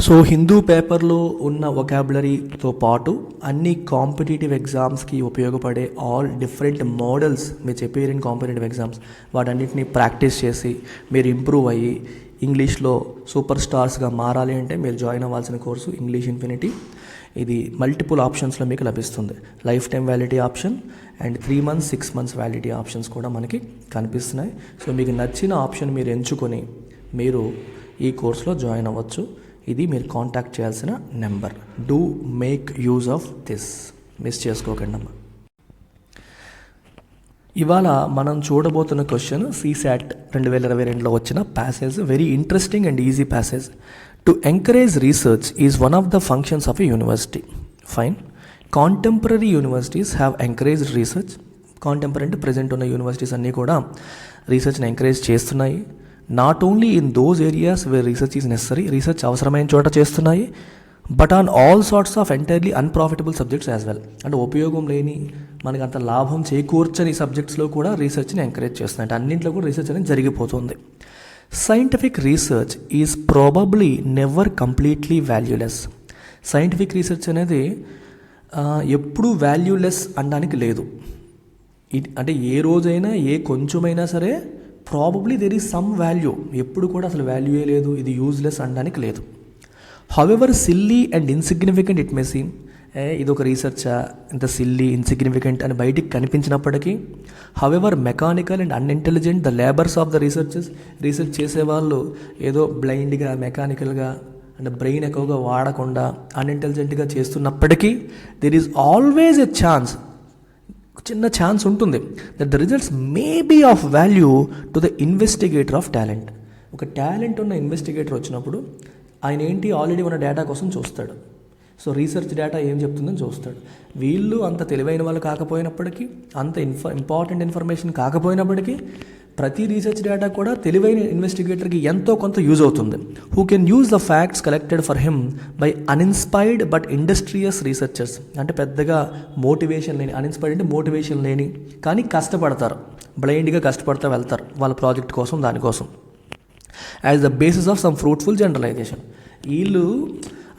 So Hindu పేపర్లో ఉన్న వొకాబులరీతో పాటు అన్ని కాంపిటేటివ్ ఎగ్జామ్స్కి ఉపయోగపడే ఆల్ డిఫరెంట్ మోడల్స్ మీరు చెప్పారు ఇన్ కాంపిటేటివ్ ఎగ్జామ్స్ వాటన్నిటిని ప్రాక్టీస్ చేసి మీరు ఇంప్రూవ్ అయ్యి ఇంగ్లీష్లో సూపర్ స్టార్స్గా మారాలి అంటే మీరు జాయిన్ అవ్వాల్సిన కోర్సు ఇంగ్లీష్ ఇన్ఫినిటీ. ఇది మల్టిపుల్ ఆప్షన్స్లో మీకు లభిస్తుంది. Life time validity option and 3 months 6 months validity options కూడా మనకి కనిపిస్తున్నాయి. సో మీకు నచ్చిన ఆప్షన్ మీరు ఎంచుకొని మీరు ఈ కోర్సులో జాయిన్ అవ్వచ్చు. ఇది మీరు కాంటాక్ట్ చేయాల్సిన number. Do make use of this, miss చేసుకోకండి అమ్మ. ఇవాళ మనం చూడబోతున్న క్వశ్చన్ CSAT 2022లో వచ్చిన passage. Very interesting and easy passage. To encourage research is one of the functions of a university. Fine. Contemporary universities have encouraged research. Contemporary అంటే present ఉన్న universities అన్నీ కూడా రీసెర్చ్ని ఎంకరేజ్ చేస్తున్నాయి. Not only in those areas where research is necessary, research అవసరమైన చోట చేస్తున్నాయి. But on all sorts of entirely unprofitable subjects as well. అంటే ఉపయోగం లేని మనకి అంత లాభం చేకూర్చని సబ్జెక్ట్స్లో కూడా రీసెర్చ్ని ఎంకరేజ్ చేస్తున్నాయి. అంటే అన్నింటిలో కూడా రీసెర్చ్ అనేది జరిగిపోతుంది. Scientific research is probably never completely valueless. Scientific research అనేది ఎప్పుడూ వాల్యూలెస్ అనడానికి లేదు. అంటే ఏ రోజైనా ఏ కొంచెమైనా సరే probably there is some value. ఎప్పుడు కూడా అసలు వాల్యూయే లేదు, ఇది యూజ్లెస్ అనడానికి లేదు. However silly and insignificant it may seem. ఇది ఒక రీసెర్చా, ఇంత సిల్లీ ఇన్సిగ్నిఫికెంట్ అని బయటికి కనిపించినప్పటికీ, however mechanical and unintelligent the labours of the research చేసేవాళ్ళు ఏదో బ్లైండ్గా మెకానికల్గా అంటే బ్రెయిన్ ఎక్కువగా వాడకుండా అన్ఇంటెలిజెంట్గా చేస్తున్నప్పటికీ there is always a chance, చిన్న ఛాన్స్ ఉంటుంది that the results may be of value to the investigator of talent. ఒక టాలెంట్ ఉన్న ఇన్వెస్టిగేటర్ వచ్చినప్పుడు ఆయన ఏంటి ఆల్రెడీ ఉన్న డేటా కోసం చూస్తాడు. సో రీసెర్చ్ డేటా ఏం చెప్తుందని చూస్తాడు. వీళ్ళు అంత తెలివైన వాళ్ళు కాకపోయినప్పటికీ, అంత ఇంపార్టెంట్ ఇన్ఫర్మేషన్ కాకపోయినప్పటికీ ప్రతి రీసెర్చ్ డేటా కూడా తెలివైన ఇన్వెస్టిగేటర్కి ఎంతో కొంత యూజ్ అవుతుంది. Who can use the facts collected for him by uninspired but industrious researchers. అంటే పెద్దగా మోటివేషన్ లేని, అన్ఇన్స్పైర్డ్ అంటే మోటివేషన్ లేని కానీ కష్టపడతారు, బ్లైండ్గా కష్టపడతా వెళ్తారు వాళ్ళ ప్రాజెక్ట్ కోసం, దానికోసం. As the basis of some fruitful generalisation. వీళ్ళు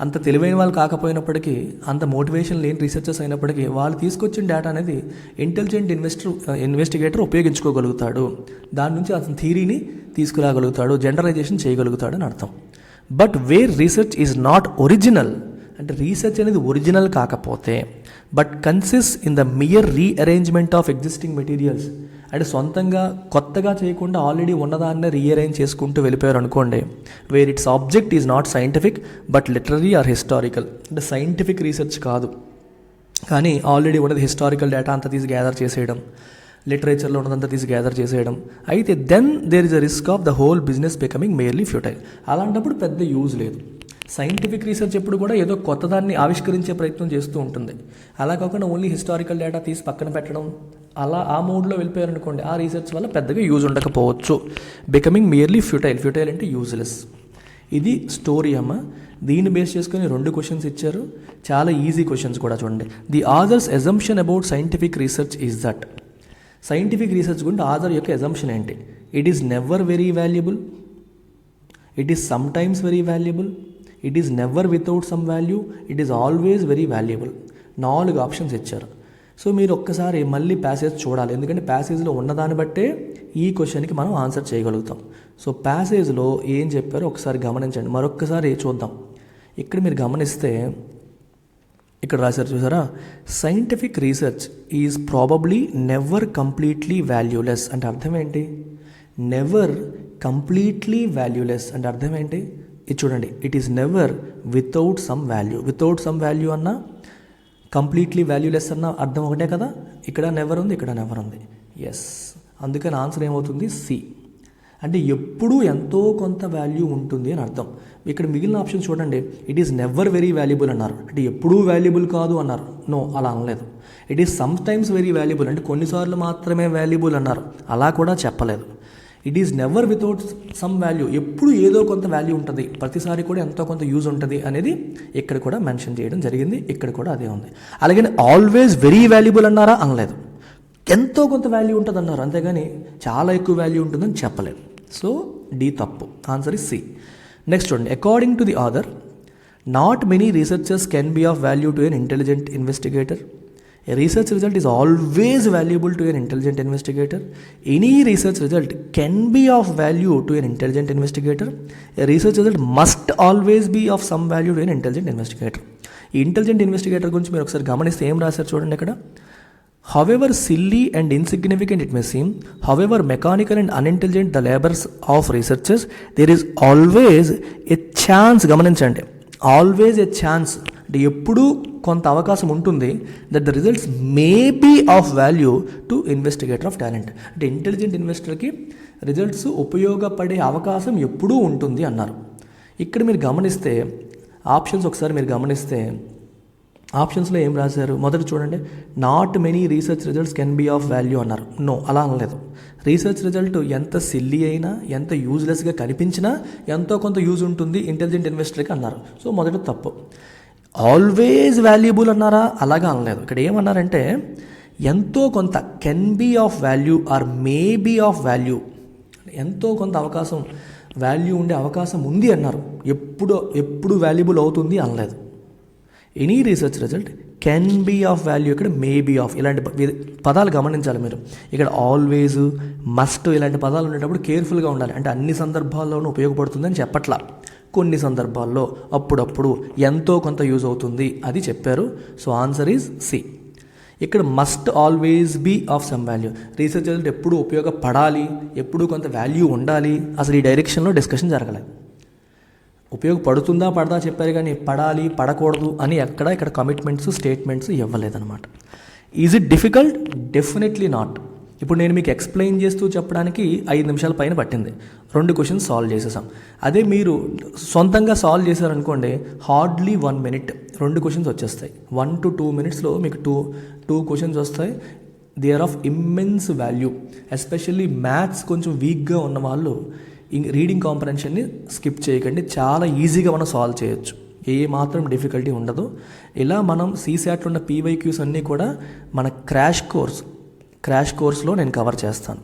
అంత తెలివైన వాళ్ళు కాకపోయినప్పటికీ, అంత మోటివేషన్ లేని రీసెర్చర్స్ అయినప్పటికీ వాళ్ళు తీసుకొచ్చిన డేటా అనేది ఇంటెలిజెంట్ ఇన్వెస్టిగేటర్ ఉపయోగించుకోగలుగుతాడు. దాని నుంచి అతని థియరీని తీసుకురాగలుగుతాడు, జనరలైజేషన్ చేయగలుగుతాడు అని అర్థం. But where research is not original, అంటే రీసెర్చ్ అనేది ఒరిజినల్ కాకపోతే, but consist in the mere rearrangement of existing materials. అంటే సొంతంగా కొత్తగా చేయకుండా ఆల్రెడీ ఉన్నదాన్నే రీఅరేంజ్ చేసుకుంటూ వెళ్ళిపోయారు అనుకోండి. Where its object is not scientific but literary or historical. అంటే సైంటిఫిక్ రీసెర్చ్ కాదు కానీ ఆల్రెడీ ఉన్నది హిస్టారికల్ డేటా అంతా తీసి గ్యాదర్ చేసేయడం, లిటరేచర్లో ఉన్నదంతా తీసి గ్యాదర్ చేసేయడం అయితే then there is a risk of the whole business becoming merely futile. అలాంటప్పుడు పెద్ద యూజ్ లేదు. సైంటిఫిక్ రీసెర్చ్ ఎప్పుడు కూడా ఏదో కొత్తదాన్ని ఆవిష్కరించే ప్రయత్నం చేస్తూ ఉంటుంది. అలా కాకుండా ఓన్లీ హిస్టారికల్ డేటా తీసి పక్కన పెట్టడం, అలా ఆ మోడ్లో వెళ్ళిపోయారనుకోండి, ఆ రీసెర్చ్ వల్ల పెద్దగా యూజ్ ఉండకపోవచ్చు. బికమింగ్ మియర్లీ ఫ్యూటైల్ అంటే యూజ్లెస్. ఇది స్టోరీ అమ్మ. దీన్ని బేస్ చేసుకుని 2 క్వశ్చన్స్ ఇచ్చారు, చాలా ఈజీ క్వశ్చన్స్ కూడా. చూడండి. The authors assumption about scientific research is that. Scientific research గురించి ఆథర్ యొక్క ఎజంప్షన్ ఏంటి? It is never very valuable, it is some times very valuable, it is never without some value, it is always very valuable. 4 options ఇచ్చారు. So మీరు ఒక్కసారి మళ్ళీ passage చూడాలి, ఎందుకంటే ప్యాసేజ్లో ఉన్నదాన్ని బట్టే ఈ క్వశ్చన్కి మనం ఆన్సర్ చేయగలుగుతాం. సో ప్యాసేజ్లో ఏం చెప్పారో ఒకసారి గమనించండి, మరొక్కసారి చూద్దాం. ఇక్కడ మీరు గమనిస్తే ఇక్కడ రాశారు చూసారా, scientific research is probably never completely valueless. అంటే అర్థం ఏంటి? నెవర్ కంప్లీట్లీ వాల్యూలెస్ అంటే అర్థం ఏంటి? ఇది చూడండి. It is never without some value. Without some value అన్నా, కంప్లీట్లీ వాల్యూలెస్ అన్న అర్థం ఒకటే కదా. ఇక్కడ నెవర్ ఉంది, ఇక్కడ నెవర్ ఉంది. ఎస్, అందుకని ఆన్సర్ ఏమవుతుంది? సి. అంటే ఎప్పుడూ ఎంతో కొంత వాల్యూ ఉంటుంది అని అర్థం. ఇక్కడ మిగిలిన ఆప్షన్ చూడండి. It is never very valuable అన్నారు, అంటే ఎప్పుడూ వాల్యుబుల్ కాదు అన్నారు. నో, అలా అనలేదు. It is some times very valuable, అంటే కొన్నిసార్లు మాత్రమే వాల్యుబుల్ అన్నారు. అలా కూడా చెప్పలేదు. It is never without some value, ఎప్పుడు ఏదో కొంత వాల్యూ ఉంటుంది, ప్రతిసారి కూడా ఎంతో కొంత యూజ్ ఉంటుంది అనేది ఇక్కడ కూడా మెన్షన్ చేయడం జరిగింది. ఇక్కడ కూడా అదే ఉంది. అలాగే ఆల్వేస్ వెరీ వాల్యుబుల్ అన్నారా? అనలేదు. ఎంతో కొంత వాల్యూ ఉంటుంది అన్నారు, అంతేగాని చాలా ఎక్కువ వాల్యూ ఉంటుందని చెప్పలేదు. సో డి తప్పు, ఆన్సర్ ఇస్ సి. నెక్స్ట్ చూడండి. According to the author not many researchers can be of value to an intelligent investigator. A research result is always valuable to an intelligent investigator. Any research result can be of value to an intelligent investigator. A research result must always be of some value to an intelligent investigator. ఈ intelligent investigator గురించి మీరు ఒకసారి గమనిస్తే ఏం రాశారు చూడండి ఇక్కడ. However silly and insignificant it may seem, however mechanical and unintelligent the labors of researchers, there is always a chance, గమనించండి, ఆల్వేస్ ఏ ఛాన్స్ అంటే ఎప్పుడూ కొంత అవకాశం ఉంటుంది that the results may be of value to investigator of talent. అంటే intelligent ఇన్వెస్టర్కి results ఉపయోగపడే అవకాశం ఎప్పుడూ ఉంటుంది అన్నారు. ఇక్కడ మీరు గమనిస్తే ఆప్షన్స్ ఒకసారి మీరు గమనిస్తే ఆప్షన్స్లో ఏం రాశారు, మొదటి చూడండి, not many research results can be of value అన్నారు. నో, అలా అనలేదు. రీసెర్చ్ రిజల్ట్ ఎంత సిల్లీ అయినా ఎంత యూజ్లెస్గా కనిపించినా ఎంతో కొంత యూజ్ ఉంటుంది ఇంటెలిజెంట్ ఇన్వెస్టర్కి అన్నారు. సో మొదటి తప్పు. ఆల్వేజ్ వాల్యుబుల్ అన్నారా, అలాగా అనలేదు. ఇక్కడ ఏమన్నారంటే ఎంతో కొంత, can be of value or may be of value, ఎంతో కొంత అవకాశం వాల్యూ ఉండే అవకాశం ఉంది అన్నారు. ఎప్పుడు వాల్యుబుల్ అవుతుంది అనలేదు. Any research result can be of value, ఇక్కడ మే బీ ఆఫ్, ఇలాంటి పదాలు గమనించాలి మీరు. ఇక్కడ ఆల్వేజ్, మస్ట్ ఇలాంటి పదాలు ఉండేటప్పుడు కేర్ఫుల్గా ఉండాలి. అంటే అన్ని సందర్భాల్లోనూ ఉపయోగపడుతుందని చెప్పట్లా, కొన్ని సందర్భాల్లో అప్పుడప్పుడు ఎంతో కొంత యూజ్ అవుతుంది అది చెప్పారు. So answer is C. ఇక్కడ must always be of some value, research result ఎప్పుడు ఉపయోగపడాలి, ఎప్పుడు కొంత వాల్యూ ఉండాలి, అసలు ఈ డైరెక్షన్లో డిస్కషన్ జరగలేదు. ఉపయోగపడుతుందా పడదా చెప్పారు కానీ పడాలి పడకూడదు అని ఇక్కడ కమిట్మెంట్స్ స్టేట్మెంట్స్ ఇవ్వలేదన్నమాట. Is it difficult? Definitely not. ఇప్పుడు నేను మీకు ఎక్స్ప్లెయిన్ చేస్తూ చెప్పడానికి 5 నిమిషాల పైన పట్టింది, 2 క్వశ్చన్స్ సాల్వ్ చేసేసాం. అదే మీరు సొంతంగా సాల్వ్ చేశారనుకోండి, హార్డ్లీ 1 minute 2 క్వశ్చన్స్ వచ్చేస్తాయి. 1 to 2 minutesలో మీకు టూ క్వశ్చన్స్ వస్తాయి. They are of immense value. Especially maths కొంచెం వీక్గా ఉన్న వాళ్ళు రీడింగ్ కాంప్రహెన్షన్ని స్కిప్ చేయకండి, చాలా ఈజీగా మనం సాల్వ్ చేయొచ్చు, ఏ మాత్రం డిఫికల్టీ ఉండదు. ఇలా మనం సీసాట్లో ఉన్న పీవైక్యూస్ అన్నీ కూడా మన క్రాష్ కోర్స్లో నేను కవర్ చేస్తాను.